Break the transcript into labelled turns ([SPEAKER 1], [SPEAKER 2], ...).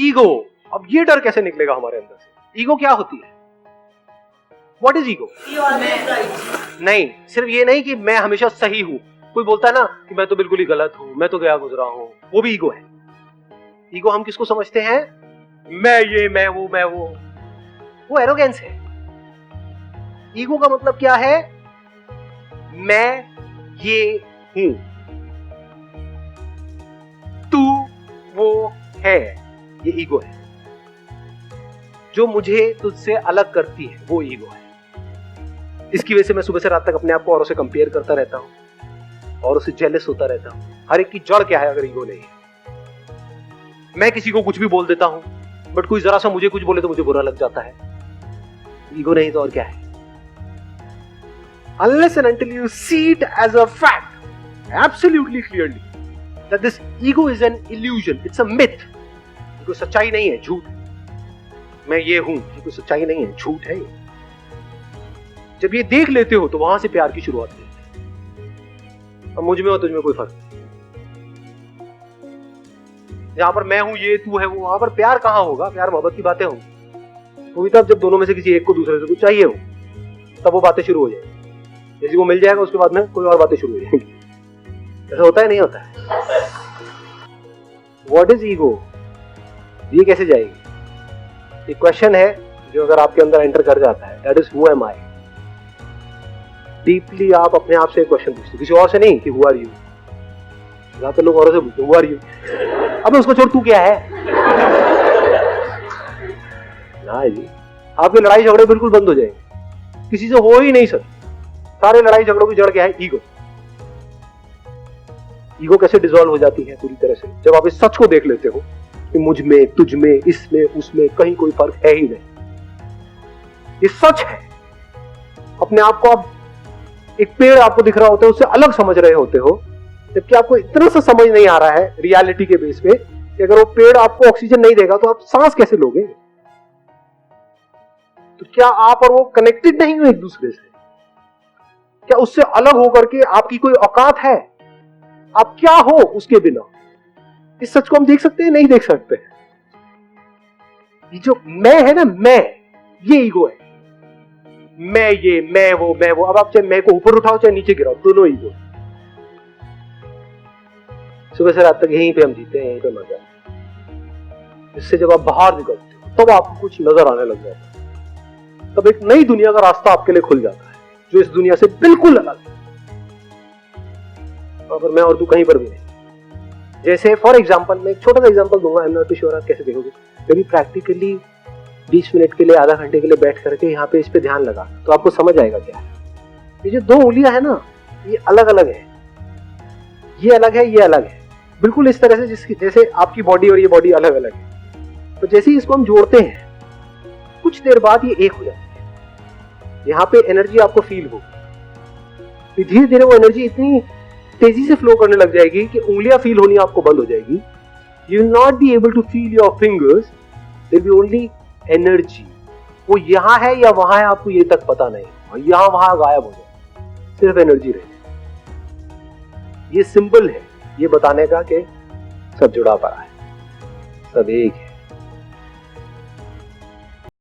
[SPEAKER 1] Ego, अब ये डर कैसे निकलेगा हमारे अंदर से? ईगो क्या होती है? What is ego? नहीं, सिर्फ ये नहीं कि मैं हमेशा सही हूं। कोई बोलता है ना कि मैं तो बिल्कुल ही गलत हूं, मैं तो गया गुजरा हूं, वो भी ईगो है। ईगो हम किसको समझते हैं? मैं ये, मैं वो एरोगेंस है। ईगो का मतलब क्या है? मैं ये हूं, तू वो है, ये ईगो है। जो मुझे तुझसे अलग करती है वो ईगो है। इसकी वजह से मैं सुबह से रात तक अपने आप को औरों से कंपेयर करता रहता हूं और उससे जेलस होता रहता हूं। हर एक की जड़ क्या है अगर ईगो नहीं है? मैं किसी को कुछ भी बोल देता हूं, बट कोई जरा सा मुझे कुछ बोले तो मुझे बुरा लग जाता है। ईगो नहीं तो और क्या है? Unless and until you see it as a fact, absolutely clearly, that this ego is an illusion, it's a myth. ये कोई सच्चाई नहीं है, झूठ है। मैं ये हूं, ये कोई सच्चाई नहीं है, झूठ है। जब ये देख लेते हो तो वहां से प्यार की शुरुआत होती है। अब मुझ में और तुझ में कोई फर्क नहीं। जहां पर मैं हूं, ये तू है वो, वहां पर प्यार कहां होगा? प्यार मोहब्बत की बातें होंगी। वो भी तब जब दोनों में से किसी एक को दूसरे से कुछ चाहिए हो, तब वो बातें शुरू हो जाएगी। किसी को मिल जाएगा उसके बाद में कोई और बातें शुरू हो जाएंगी। ऐसा होता है नहीं होता है? What is ego? ये कैसे जाएगी? एक क्वेश्चन है जो अगर आपके अंदर एंटर कर जाता है, that is who am I. Deeply आप अपने आप से एक क्वेश्चन पूछते, किसी और से नहीं कि हु आर यू। ज्यादातर लोग औरों से पूछते हु आर यू। अब उसको छोड़, तू क्या है? ना जी, आपकी लड़ाई झगड़े बिल्कुल बंद हो जाएंगे, किसी से हो ही नहीं सकते। सारे लड़ाई झगड़ों की जड़ क्या है? ईगो। ईगो कैसे डिसॉल्व हो जाती है पूरी तरह से? जब आप इस सच को देख लेते हो कि मुझ में, तुझ में, इसमें, उसमें कहीं कोई फर्क है ही नहीं। ये सच है। अपने आप को आप एक पेड़ आपको दिख रहा होता है, उससे अलग समझ रहे होते हो, जबकि आपको इतना सा समझ नहीं आ रहा है रियलिटी के बेस पे कि अगर वो पेड़ आपको ऑक्सीजन नहीं देगा तो आप सांस कैसे लोगे? तो क्या आप और वो कनेक्टेड नहीं हो एक दूसरे से? क्या उससे अलग होकर के आपकी कोई औकात है? आप क्या हो उसके बिना? इस सच को हम देख सकते हैं? नहीं देख सकते। ये जो मैं है ना, मैं, ये ईगो है। मैं ये, मैं वो। अब आप चाहे मैं को ऊपर उठाओ चाहे नीचे गिराओ, दोनों ईगो। सुबह से रात तक यहीं पे हम जीते हैं, यहीं पे मर जाते हैं। इससे जब आप बाहर निकलते हो तब आपको कुछ नजर आने लग जाता है। तब एक नई दुनिया का रास्ता आपके लिए खुल जाता है जो इस दुनिया से बिल्कुल अलग है। और मैं और तू कहीं पर भी नहीं। जैसे फॉर एग्जांपल, मैं एक छोटा सा एग्जांपल दूंगा, आई एम नॉट श्योर आप कैसे देखोगे। कभी प्रैक्टिकली 20 मिनट के लिए, आधा घंटे के लिए बैठ करके यहाँ पे इस पे ध्यान लगा तो आपको समझ आएगा क्या है। ये जो दो उंगलियां है ना, ये अलग अलग है। ये अलग है, ये अलग है, बिल्कुल इस तरह से जैसे आपकी बॉडी और ये बॉडी अलग अलग है। तो जैसे ही इसको हम जोड़ते हैं, कुछ देर बाद ये एक हो जाती है। यहाँ पे एनर्जी आपको फील होगी। धीरे धीरे वो एनर्जी इतनी तेजी से फ्लो करने लग जाएगी कि उंगलियां फील होनी आपको बंद हो जाएगी। You will not be able to feel your fingers, there be only energy. वो यहाँ है या वहां है आपको ये तक पता नहीं, और यहाँ वहां गायब हो जाए, सिर्फ एनर्जी रहे। ये सिंपल है ये बताने का कि सब जुड़ा पड़ा है, सब एक है।